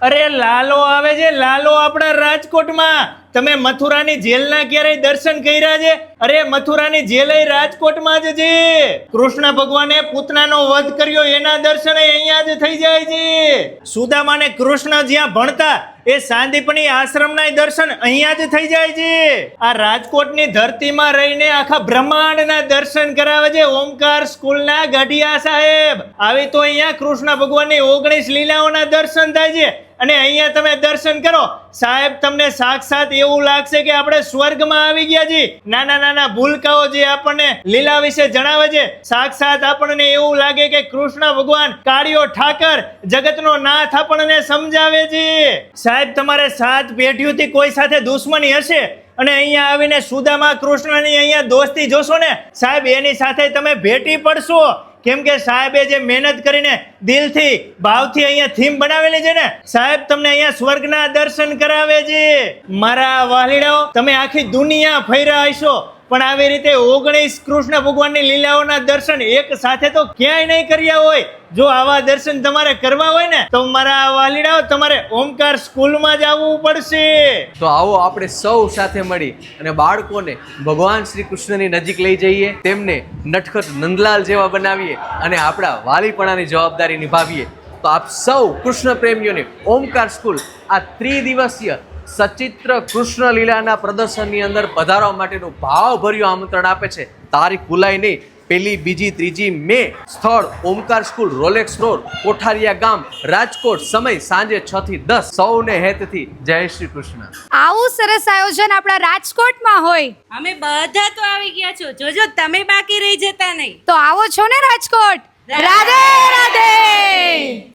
અરે લાલો આવે છે, લાલો આપણા રાજકોટમાં. તમે મથુરાની જેલના ક્યારેય દર્શન કર્યા છે? અરે મથુરાની જેલ રાજકોટમાં જ છે. કૃષ્ણ ભગવાને પૂતનાનો વધ કર્યો એના દર્શન અહીંયા જ થઈ જાય છે. સુદામાને કૃષ્ણ જ્યાં ભણતા એ સાંદીપની આશ્રમના દર્શન અહીંયા જ થઈ જાય છે. આ રાજકોટની ધરતીમાં રહીને આખા બ્રહ્માંડના દર્શન કરાવે છે ઓમકાર સ્કૂલના ગઢિયા સાહેબ. આવી તો અહીંયા કૃષ્ણ ભગવાનની 19 લીલાઓના દર્શન થાય છે. અને અહીંયા તમે દર્શન કરો સાહેબ, તમને સાક્ષાત એવું લાગશે કે આપણે સ્વર્ગમાં આવી ગયા છીએ. નાના નાના ભૂલકાઓ જે આપણને લીલા વિશે જણાવે છે, સાક્ષાત આપણને એવું લાગે કે કૃષ્ણ ભગવાન કાળિયો ઠાકર જગતનો નાથ આપણને સમજાવે છે. સાહેબ, તમારે 7 પેઢીઓથી કોઈ સાથે દુશ્મની હશે અને અહીંયા આવીને સુદામા કૃષ્ણની અહીંયા દોસ્તી જોશો ને સાહેબ, એની સાથે તમે ભેટી પડશો. કેમ કે સાહેબે જે મહેનત કરીને દિલથી ભાવથી અહીંયા થીમ બનાવેલી છે ને સાહેબ, તમને અહીંયા સ્વર્ગના દર્શન કરાવે છે. મારા વાલીડાઓ, તમે આખી દુનિયા ફર્યા હશો પણ આવી રીતે 19 કૃષ્ણ ભગવાનની લીલાઓના દર્શન એક સાથે તો ક્યાંય નહીં કર્યા હોય. જો આવા દર્શન તમારે કરવા હોય ને તો મારા વાલીડાઓ, તમારે ઓમકાર સ્કૂલમાં જ આવવું પડશે. તો આવો આપણે સૌ સાથે મળી અને બાળકોને ભગવાન શ્રી કૃષ્ણની નજીક લઈ જઈએ, તેમને નટખટ નંદલાલ જેવા બનાવીએ અને આપણા વાલીપણાની જવાબદારી નિભાવીએ. તો આપ સૌ કૃષ્ણ પ્રેમીઓને ઓમકાર સ્કૂલ આ 3 દિવસીય સચિત્ર કૃષ્ણ લીલાના પ્રદર્શનની અંદર પધારવા માટેનું ભાવભર્યું આમંત્રણ આપે છે. તારીખ ભૂલાય નહીં, 1, 2, 3 મે. સ્થળ ઓમકાર સ્કૂલ, રોલેક્સ રોડ, કોઠારિયા ગામ, રાજકોટ. સમય સાંજે 6 થી 10. સૌને હેતથી જય શ્રી કૃષ્ણ. આવું સરસ આયોજન આપણા રાજકોટમાં હોય. અમે બધા તો આવી ગયા છો, જોજો તમે બાકી રહી જતા નહીં. તો આવો છો ને રાજકોટ. રાધે રાધે.